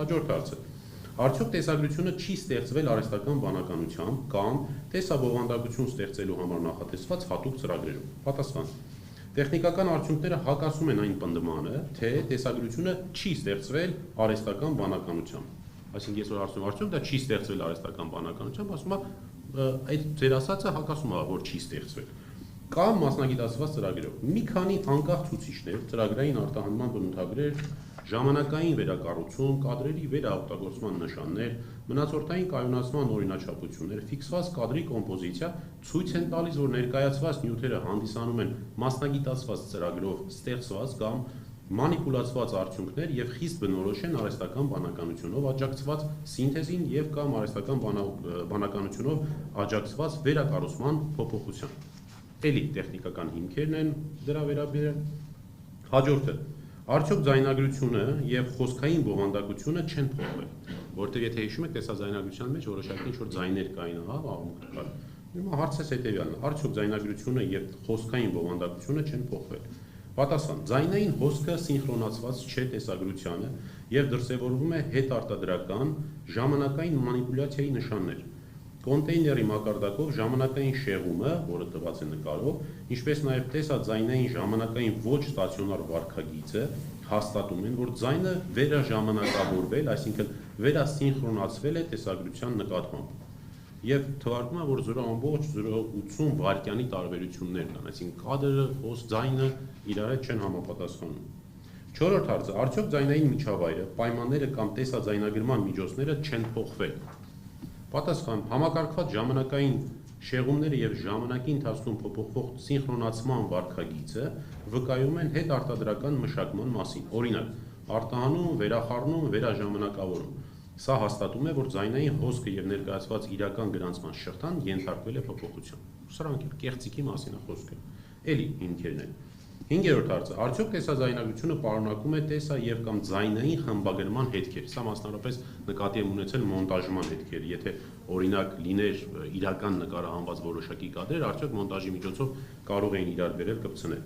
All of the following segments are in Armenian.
Հաջորդ հարցը. արդյոք տեսագրությունը չի ստեղծվել արհեստական բանականությամբ կամ տեսաբովանդակություն ստեղծելու համար նախատեսված հատուկ ծրագրերում։ Պատասխան. տեխնիկական արդյունքները հակասում են այն պնդմանը, թե տեսագրությունը չի ստեղծվել արհեստական բանականությամբ։ Այսինքն ես որ ասում եմ, արդյոք դա չի ստեղծվել արհեստական բանականությամբ, ասում եմ, այդ ձեր ասածը հակասում է, որ չի ստեղծվել։ Կամ մասնագիտացված ծրագրերով։ Մի քանի անկախ ցուցիչներ, ծրագրային արտահանման բնութագրեր, ժամանակային վերակառուցում, կադրերի վերաօգտագործման նշաններ, մնացորդային կայունացման օրինաչափություններ, ֆիքսված կադրի կոմպոզիցիա ցույց են տալիս, որ ներկայացված նյութերը հանդիսանում են մասնագիտացված ծրագրով ստեղծված կամ մանիպուլացված արդյունքներ եւ խիստ բնորոշ են արհեստական բանականությունով աջակցված սինթեզին եւ կամ արհեստական բանականությունով աջակցված վերակառուցման փոփոխության։ Էլի տեխնիկական հիմքերն են դրա վերաբերյալ։ Հաջորդը. արդյոք ձայնագրությունը եւ խոսքային բովանդակությունը չեն փոխվել, որտեղ եթե հիշում եք, տեսաձայնագրության մեջ որոշակի ինչ-որ ձայներ կային, հա, աղմուկ կար։ Հիմա հարցը հետեւյալն է. արդյոք ձայնագրությունը եւ խոսքային բովանդակությունը չեն փոխվել։ Պատասխան. ձայնային հոսքը սինխրոնացված չէ տեսագրությանը եւ դրսեւորվում է հետարտադրական ժամանակային մանիպուլյացիայի նշաններ։ Կոնտեյների մակարդակով ժամանակային շեղումը, որը տված է նկարով, ինչպես նաև տեսաձայնային ժամանակային ոչ ստացիոնար վարքագիծը հաստատում են, որ ձայնը վերաժամանակավորվել, այսինքն վերասինխրոնացվել է տեսագրության նկատմամբ։ Եվ թվարկում է, որ 0.080 վայրկյանի տարբերություններ կան, այսինքն կադրը, խոսք, ձայնը իրար հետ չեն համապատասխանում։ Չորրորդ հարցը. արդյոք ձայնային միջավայրը, պայմանները կամ տեսաձայնագրման միջոցները չեն փոխվել։ Պատասխան. համակարգված ժամանակային շեղումները եւ ժամանակի ընթացքում փոփոխվող սինխրոնացման վարքագիծը վկայում են հետարտադրական մշակման մասին։ Օրինակ, արտահանում, վերախառնում, վերաժամանակավորում։ Սա հաստատում է, որ ձայնային հոսքը եւ ներկայացված իրական գրանցման շղթան ենթարկվել է փոփոխության։ Սրանք էլ կեղծիքի մասին է խոսքը։ Էլի հիմքերն են։ Հինգերորդ հարցը. արդյոք տեսաձայնագրությունը պարունակում է տեսա եւ կամ ձայնային խմբագրման հետքեր։ Սա մասնավորապես նկատի եմ ունեցել մոնտաժման հետքեր, եթե օրինակ լիներ իրական նկարահանված որոշակի կադրեր, արդյոք մոնտաժի միջոցով կարող էին իրար բերել կպցնել։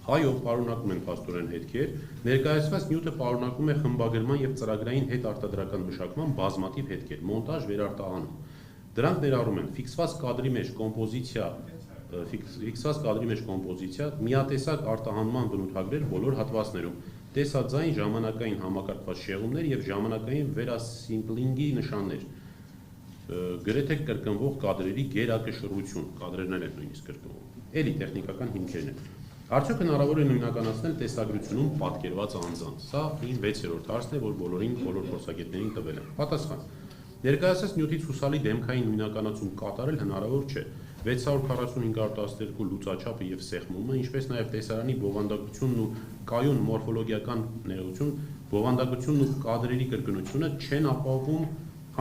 Այո, պարունակում են փաստորեն հետքեր, ներկայացված նյութը պարունակում է խմբագրման եւ ծրագրային հետարտադրական մշակման բազմաթիվ հետքեր, մոնտաժ, վերարտահանում։ Դրանք ներառում են ֆիքսված կադրի մեջ կոմպոզիցիա, միատեսակ արտահանման բնութագրեր բոլոր հատվածներում, տեսաձայն ժամանակային համակարգված շեղումներ եւ ժամանակային վերասիմպլինգի նշաններ, գրեթե կրկնվող կադրերի գերակշռություն, կադրերն են նույնիսկ կրկնվող։ Էլի տեխնիկական հիմքերն են։ Արդյոք հնարավոր է նույնականացնել տեսագրությունում պատկերված անձանց։ Սա իմ 6-րդ հարցն է, որ բոլոր փորձագետներին տվել եմ։ Պատասխան. ներկայացած նյութից հուսալի դեմքային նույնականացում կատարել հնարավոր չէ։ 645-512 լուծաչափը եւ սեղմումը, ինչպես նաեւ տեսարանի բովանդակությունն ու կայուն մորֆոլոգիական ներողություն, բովանդակությունն ու կադրերի կրկնությունը չեն ապահովում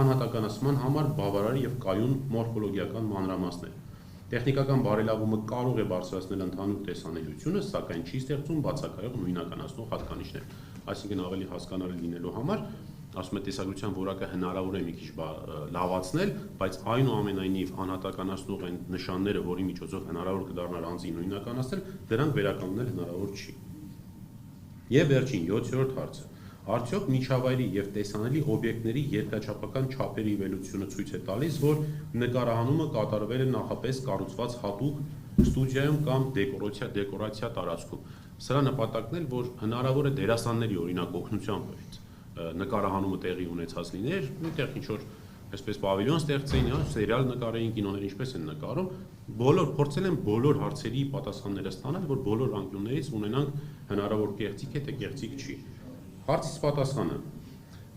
անհատականացման համար բավարար եւ կայուն մորֆոլոգիական մանրամասներ։ Տեխնիկական բարելավումը կարող է բարձրացնել ընդհանուր տեսանելիությունը, սակայն չի ստեղծում բացակայող նույնականացնող հատկանիշներ։ Այսինքն ավելի հասկանալի լինելու համար ասում է տեսագրության որակը հնարավոր է մի քիչ լավացնել, բայց այնուամենայնիվ անհատականացնող այն նշանները, որի միջոցով հնարավոր կդառնար անձին նույնականացնել, դրանք վերականգնել հնարավոր չի։ Եվ վերջին 7-րդ հարցը. արդյոք միջավայրի եւ տեսանելի օբյեկտների երկրաչափական չափերի վելությունը ցույց է տալիս, որ նկարահանումը կատարվել է նախապես կառուցված հատուկ ստուդիայում կամ դեկորացիա տարածքում։ Սրա նպատակն է, որ հնարավոր է դերասանների օրինակ օգնությամբ նկարահանումը տեղի ունեցած լիներ, այնտեղ ինչ-որ այսպես պավիլյոն ստեղծեին, սերիալ նկարեին, կինոներ ինչպես են նկարում, փորձել են բոլոր հարցերի պատասխանները ստանալ, որ բոլոր անկյուններից ունենանք հնարավոր կեղծիք է, թե կեղծիք չի։ Հարցից պատասխանը.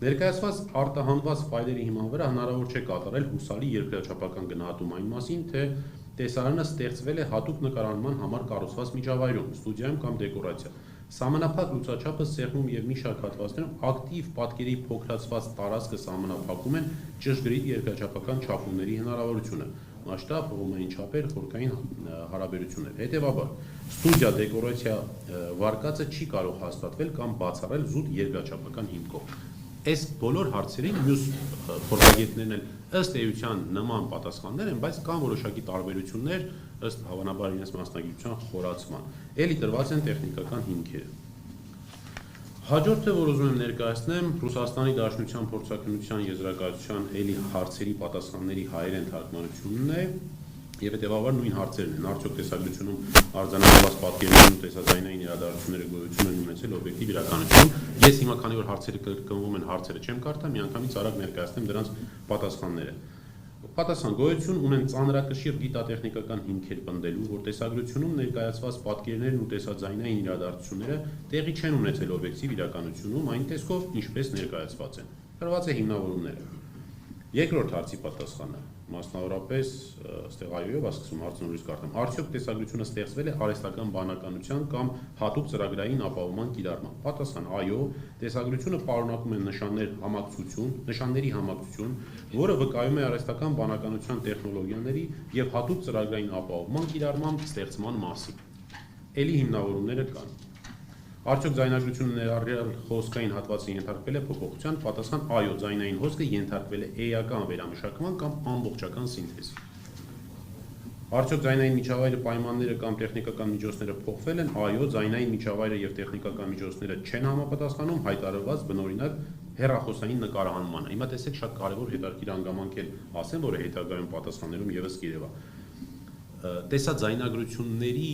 ներկայացված արտահանված ֆայլերի հիման վրա հնարավոր չէ կատարել հուսալի երկրաչափական գնահատում այն մասին, թե տեսարանը ստեղծվել է հատուկ նկարահանման համար կառուցված միջավայրում, ստուդիայում կամ դեկորացիա։ Սահմանափակ լուծաչափը, սեղմում եւ մի շարք հատվածներում ակտիվ պատկերի փոքրացված տարածքը սահմանափակում են ճշգրիտ երկրաչափական չափումների հնարավորությունը, մասշտաբ, հողմային չափեր, խորքային հարաբերություններ։ Հետևաբար, ստուդիա դեկորացիա վարկածը չի կարող հաստատվել կամ բացառել զուտ երկրաչափական հիմքով։ Այս բոլոր հարցերին մյուս փորձագետներն էլ ըստ էության նման պատասխաններ են, բայց կան որոշակի տարբերություններ ըստ հավանաբար իրենց մասնագիտության խորացման։ Էլի տրված են տեխնիկական հիմքերը։ Հաջորդը, որ ուզում եմ ներկայացնեմ, Ռուսաստանի Դաշնության փորձաքննության եզրակացության էլի հարցերի պատասխանների հայերեն թարգմանությունն է եւ հետեւաբար նույն հարցերն են։ Արդյոք տեսագրությունում արձանագրված պատկերներն ու տեսաձայնային իրադարձությունները գոյություն են ունեցել օբյեկտիվ իրականություն։ Ես հիմա քանի որ հարցերը կրկնվում են, հարցերը չեմ կարդա, միանգամից արագ ներկայացնեմ դրանց պատասխանները։ Պատասխան գոյություն ունեն ծանրակշիռ գիտատեխնիկական հիմքեր պնդելու, որ տեսագրությունում ներկայացված պատկերներն ու տեսաձայնային իրադարձությունները տեղի չեն ունեցել օբյեկտիվ իրականությունում, այն տեսքով, ինչպես ներկայացված են։ Տրված է հիմնավորումները։ Երկրորդ հարցի պատասխանը, մասնավորապես այստեղ այոյով ասում հարցը նորից կարդամ։ Արդյոք տեսագրությունը ստեղծվել է արհեստական բանականության կամ հատուկ ծրագրային ապահովման կիրառմամբ։ Պատասխան՝ այո, տեսագրությունը պարունակում է նշանների համակցություն, որը վկայում է արհեստական բանականության տեխնոլոգիաների եւ հատուկ ծրագրային ապահովման կիրառմամբ ստեղծման մասին։ Էլի հիմնավորումները կան։ Արդյոք ձայնագրությունը ներառյալ խոսքային հատվածը ենթարկվել է փոփոխության, պատասխան՝ այո, ձայնային հոսքը ենթարկվել է էական վերամշակման կամ ամբողջական սինթեզի։ Արդյոք ձայնային միջավայրը պայմանները կամ տեխնիկական միջոցները փոխվել են, այո, ձայնային միջավայրը եւ տեխնիկական միջոցները չեն համապատասխանում հայտարարված բնօրինակ հեռախոսային նկարահանմանը։ Հիմա տեսեք շատ կարեւոր հետաքրքիր հանգամանք էլ ասեմ, որը հետագայում պատասխաններում եւս կիրևա։ Տեսաձայնագրությունների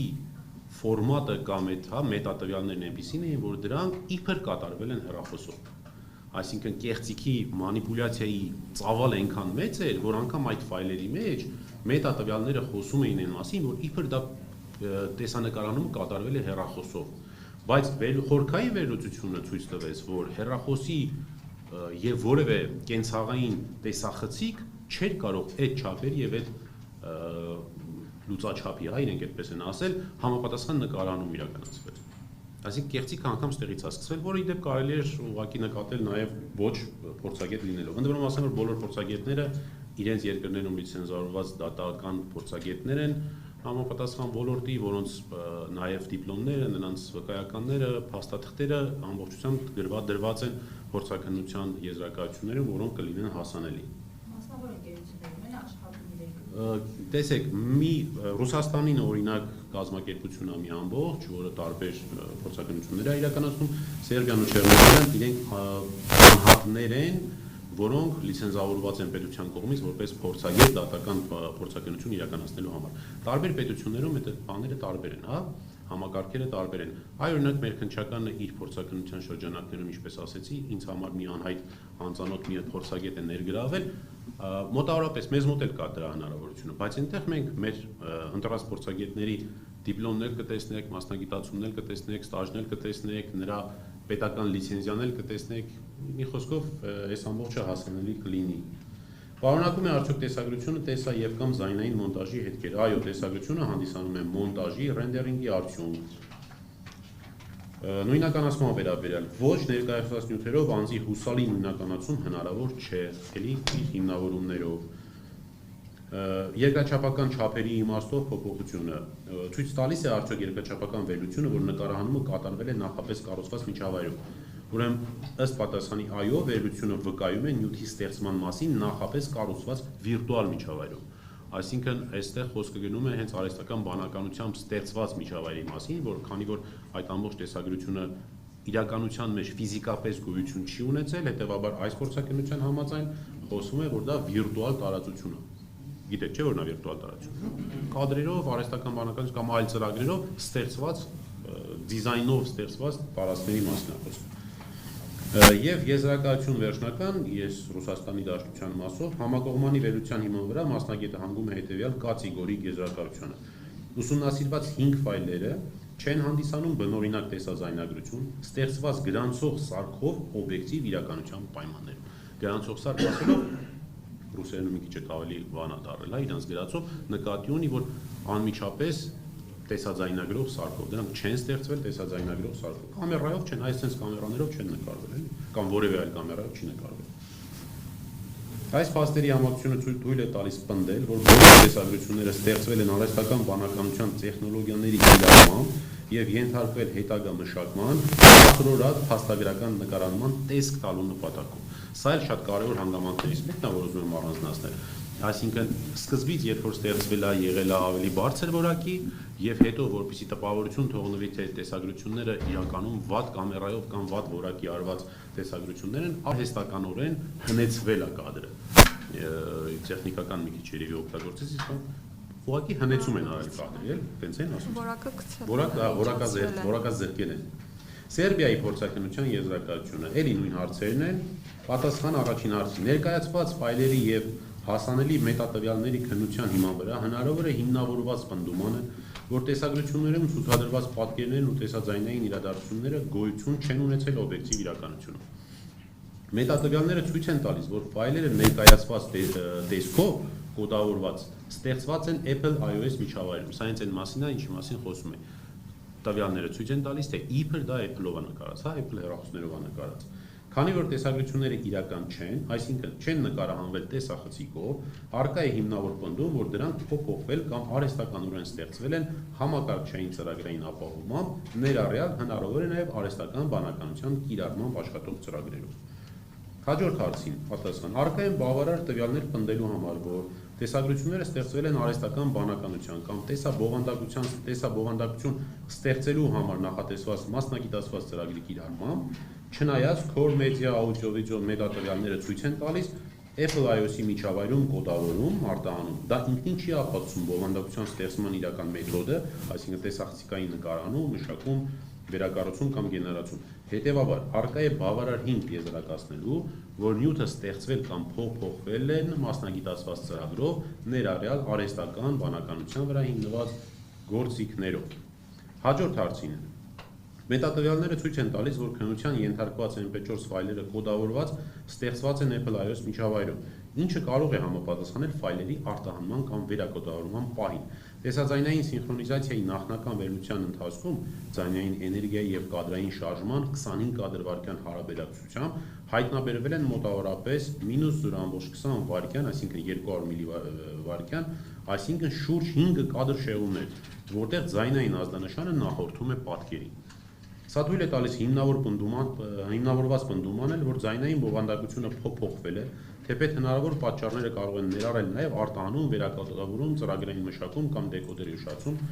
ֆորմատը կամ մետատվյալներն այնպիսին էին, որ դրանք իբր կատարվել են հեռախոսով։ Այսինքն կեղծիքի մանիպուլյացիայի ծավալը այնքան մեծ էր, որ անգամ այդ ֆայլերի մեջ մետատվյալները խոսում էին այն մասին, որ իբր դա տեսանկարահանումը կատարվել է հեռախոսով։ Բայց խորքային վերլուծությունը ցույց տվեց, որ հեռախոսի եւ որևէ կենցաղային տեսախցիկ չէր կարող այդ չափերի եւ այդ լուծաչափի, իրենք այդպես են ասել, համապատասխան նկարահանում իրականացվել։ Այսինքն կեղծիքը անգամ ստեղից է սկսվել, որը իդեպ կարելի է ուղղակի նկատել նաև ոչ փորձագետ լինելով։ Ընդ որում ասեմ, որ բոլոր փորձագետները իրենց երկրներում լիցենզավորված դատական փորձագետներ են, համապատասխան ոլորտի, որոնց նաև դիպլոմները, նրանց վկայականները, փաստաթղթերը ամբողջությամբ դրված են փորձաքննության եզրակացություններում, որոնք կլինեն հասանելի։ Մասնավոր ընկերություններում են աշխատում Տեսեք, մի Ռուսաստանին օրինակ կազմակերպություն է մի ամբողջ, որը տարբեր փորձաքննություններ է իրականացնում, Սերբիան ու Չեռնոգորիան իրենք անհատներ են, որոնք լիցենզավորված են պետության կողմից որպես փորձագետ դատական փորձաքննություն իրականացնելու համար։ Տարբեր պետություններում այդ բաները տարբեր են, հա, համակարգերը տարբեր են։ Այ օրինակ մեր քննչականը իր փորձաքննության շրջանակներում, ինչպես ասեցի, ինձ համար մի անհայտ անծանոթ մի փորձագետ է ներգրավել, մոտավորապես մեզ մոտ էլ կա դրա հնարավորությունը, բայց այնտեղ մենք մեր ընտրած փորձագետների դիպլոմներ կտեսնեք, մասնագիտացումներ կտեսնեք, ստաժներ կտեսնեք, նրա պետական լիցենզիաներ կտեսնեք, մի խոսքով այս ամբողջը հասանելի կլինի։ Պարունակում է արդյոք տեսագրությունը տեսա եւ կամ զայնային մոնտաժի հետքեր։ Այո, տեսագրությունը հանդիսանում է մոնտաժի, ռենդերինգի արդյունք։ Նույնականացման վերաբերյալ ոչ ներկայացված նյութերով անձի հուսալի նույնականացում հնարավոր չէ, էլի հիմնավորումներով։ Երկրաչափական չափերի իմաստով փոփոխությունը ցույց տալիս է արդյոք երկրաչափական վերլուծությունը, որ նկարահանումը կատարվել է նախապես կառուցված միջավայրում։ Ուրեմն ըստ պատասխանի այո, վերլուծությունը վկայում է նյութի ստեղծման մասին նախապես կառուցված վիրտուալ միջավայրում։ Այսինքն այստեղ խոսքը գնում է հենց արհեստական բանականությամբ ստեղծված միջավայրի մասին, որ քանի որ այդ ամբողջ տեսագրությունը իրականության մեջ ֆիզիկապես գոյություն չի ունեցել, հետեւաբար այս փորձաքննության համաձայն խոսվում է, որ դա վիրտուալ տարածություն է։ Գիտեք, չէ՞ որ նա վիրտուալ տարածություն է։ Կադրերով, արհեստական բանականություն կամ այլ ծրագրերով ստեղծված, դիզայնով ստեղծված տարածքների մասին է խոսքը։ Եվ եզրակացություն վերջնական, ես Ռուսաստանի Դաշնության մասով համակողմանի վերլուծության հիման վրա մասնագետը հանգում է հետևյալ կատեգորիկ եզրակացությանը։ Ուսումնասիրված 5 ֆայլերը չեն հանդիսանում բնօրինակ տեսաձայնագրություն, ստեղծված գրանցող սարքով օբյեկտիվ իրականության պայմաններում։ Գրանցող սարք ասելով ռուսերենում մի քիչ ավելի վանա դառել է իրանց գրածով, նկատի ունի, որ անմիջապես տեսաձայնագրող սարքով, դրանք չեն ստեղծվել տեսաձայնագրող սարքով։ Կամերայով չեն, այսպես կամերաներով չեն նկարվել, կամ որևէ այլ կամերայով չի նկարվել։ Այս փաստերի համակցությունը թույլ է տալիս պնդել, որ բոլոր տեսագրությունները ստեղծվել են արհեստական բանականության տեխնոլոգիաների կիրառմամբ եւ ենթարկվել հետագա մշակման, ասորորակ փաստագրական նկարահանման տեսք տալու նպատակով։ Սա էլ շատ կարևոր հանգամանքներից մեկն է, որ ուզում եմ առանձնացնել։ Այսինքն սկզբից երբ որ ստեղծվել է եղել է ավելի բարձր որակի եւ հետո որպեսզի տպավորություն թողնվի թե տեսագրությունները իրականում վատ կամերայով կամ վատ որակի արված տեսագրություններ են, արհեստականորեն հնեցվել է կադրը։ Տեխնիկական մի քիչ երևի օգտագործեց, իսկ ուղղակի հնեցում են արել կադրը, էլ տենց են ասում։ Որակը գցել։ Որակազերկել են։ Սերբիայի փորձաքննության եզրակացությունը էլի նույն հարցերն են, պատասխան առաջին հարցի ներկայացված ֆայլերի եւ հասանելի մետատվյալների քննության հիման վրա հնարավոր է հիմնավորված պնդումանը, որ տեսագրություններում ցուցադրված պատկերներն ու տեսաձայնային իրադարձությունները գոյություն չեն ունեցել օբյեկտիվ իրականությունում։ Մետատվյալները ցույց են տալիս, որ ֆայլերը ներկայացված տեսքով կոդավորված ստեղծված են Apple iOS միջավայրում։ Սա հենց այն մասին է, ինչի մասին խոսում է։ Տվյալները ցույց են տալիս, թե իբր դա Apple-ով է նկարած, հա, Apple հեռախոսներով է նկարած։ Քանի որ տեսագրությունները իրական չեն, այսինքն չեն նկարահանվել տեսախցիկով, առկա է հիմնավոր պնդում, որ դրանք փոփոխվել կամ արհեստականորեն ստեղծվել են համակարգչային ծրագրային ապահովմամբ, ներառյալ հնարավոր է նաև արհեստական բանականության կիրառմամբ աշխատող ծրագրերով։ Հաջորդ հարցին պատասխան. առկա են բավարար տվյալներ պնդելու համար, որ տեսագրությունները ստեղծվել են արհեստական բանականության կամ տեսաբովանդակություն ստեղծելու համար նախատեսված մասնագիտացված ծրագրի կիրառմամբ, չնայած Core Media Audio-Video մետատվյալները ցույց են տալիս Apple iOS-ի միջավայրում կոդավորում, արտահանում։ Դա ինքնին չի ապացուցում բովանդակության ստեղծման իրական մեթոդը, այսինքն տեսախցիկային նկարահանում, մշակում, վերակառուցում կամ գեներացում։ Հետևաբար, առկա է բավարար հիմք եզրակացնելու, որ նյութը ստեղծվել կամ փոխվել են մասնագիտացված ծրագրով, ներառյալ արհեստական բանականության վրա հիմնված գործիքներով։ Հաջորդ հարցին. Մետատվյալները ցույց են տալիս, որ քննության ենթարկված MP4 ֆայլերը կոդավորված ստեղծված են Apple iOS միջավայրում, ինչը կարող է համապատասխանել ֆայլերի արտահանման կամ վերակոդավորման պահին։ Տեսաձայնային սինխրոնիզացիայի նախնական վերլուծության ընթացքում ձայնային էներգիայի եւ կադրային շարժման 25 կադրվարկյան հարաբերակցությամբ հայտնաբերվել են մոտավորապես -0.20 վայրկյան, այսինքն 200 միլիվայրկյան, այսինքն շուրջ 5 կադր շեղումներ, որտեղ ձայնային ազդանշանը նախորդում է պատկերին։ Սա թույլ է տալիս հիմնավորված պնդում անել, որ ձայնային բովանդակությունը փոփոխվել է, թեպետ հնարավոր պատճառները կարող են ներառել նաև արտահանում, վերակոդավորում, ծրագրային մշակում կամ դեկոդերի ուշացում։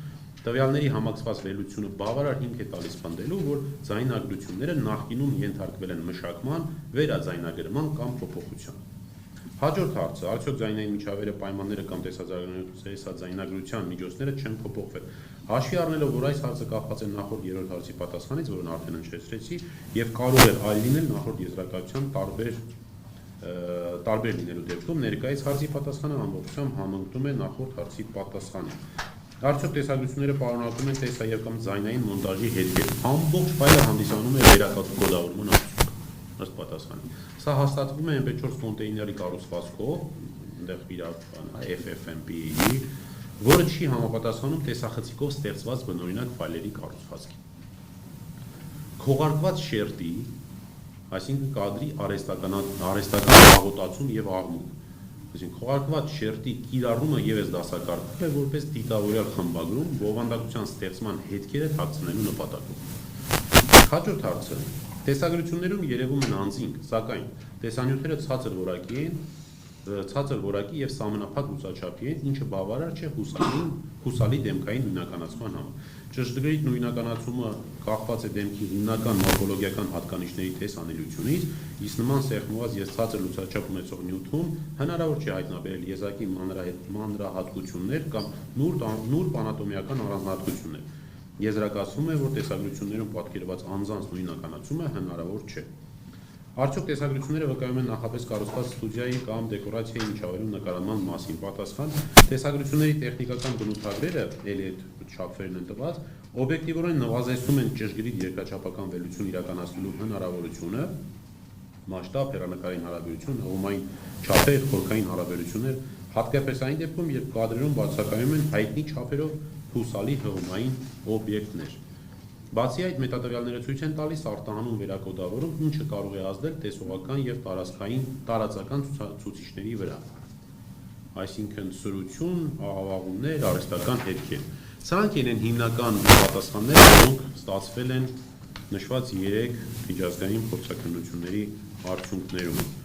Տվյալների համակցված վերլուծությունը բավարար հիմք է տալիս պնդելու, որ ձայնագրությունները նախկինում ենթարկվել են մշակման, վերաձայնագրման կամ փոփոխության։ Հաջորդ հարցը. արդյոք ձայնային միջավայրի պայմանները կամ տեսաձայնագրության միջոցները չեն փոփոխվել։ Հաշվի առնելով, որ այս հարցը կախված է նախորդ երրորդ հարցի պատասխանից, որն արդեն նշեցրեցի, եւ կարող է այլ լինել նախորդ եզրակացության տարբեր լինելու դեպքում, ներկայիս հարցի պատասխանը ամբողջությամբ համընկնում է նախորդ հարցի պատասխանին։ Արդյոք տեսագրությունները պարունակում են տեսա եւ կամ ձայնային մոնտաժի հետքեր։ Ամբողջ ֆայլը հանդիսանում է վերակոդավորման արդյունք, ըստ պատասխանի։ Սա հաստատվում է MP4 կոնտեյների կառուցվածքով, այնտեղ FFmpeg, որը չի համապատասխանում տեսախցիկով ստեղծված բնօրինակ ֆայլերի կառուցվածքին։ Քողարկված շերտի, այսինքն կադրի արհեստական աղոտացում եւ աղմուկ, այսինքն քողարկված շերտի կիրառումը եւս դասակարգվում է որպես դիտավորյալ խմբագրում բովանդակության ստեղծման հետքերը թաքցնելու նպատակով։ Հաջորդ հարցը. տեսագրություններում երևում են անձինք, սակայն տեսանյութերը ցածր որակի եւ սահմանափակ լուսաչափի են, ինչը բավարար չէ հուսալի դեմքային նույնականացման համար։ Ճշգրիտ նույնականացումը կախված է դեմքի հիմնական մորֆոլոգիական հատկանիշների տեսանելիությունից, իսկ նման սեղմված եւ ցածր լուսաչափ ունեցող նյութում հնարավոր չէ հայտնաբերել եզակի մանրահատկություններ կամ նուրբ անատոմիական առանձնահատկություններ։ Եզրակացվում է, որ տեսագրություններում պատկերված անձանց նույնականացումը հնարավոր չէ։ Արդյոք տեսագրությունները վկայում են նախապես կառուցված ստուդիայի կամ դեկորացիայի միջավայրում նկարահանման մասին։ Պատասխան. տեսագրությունների տեխնիկական բնութագրերը, ելի այդ չափերն են տված, օբյեկտիվորեն նվազեցնում են ճշգրիտ երկրաչափական վերլուծություն իրականացնելու հնարավորությունը, մասշտաբ, հեռանկարային հարաբերություն, հղումային չափեր, խորքային հարաբերություններ, հատկապես այն դեպքում, երբ կադրերում բացակայում են հայտնի չափերով հուսալի հղումային օբյեկտներ։ Բացի այդ, մետատվյալները ցույց են տալիս արտահանում վերակոդավորում, ինչը կարող է ազդել տեսողական եւ տարածական ցուցիչների վրա։ Այսինքն սրություն, աղավաղումներ, արհեստական հետքեր։ Սրանք են հիմնական պատասխանները, որոնք ստացվել են նշված 3 միջազգային փորձաքննությունների արդյունքներում։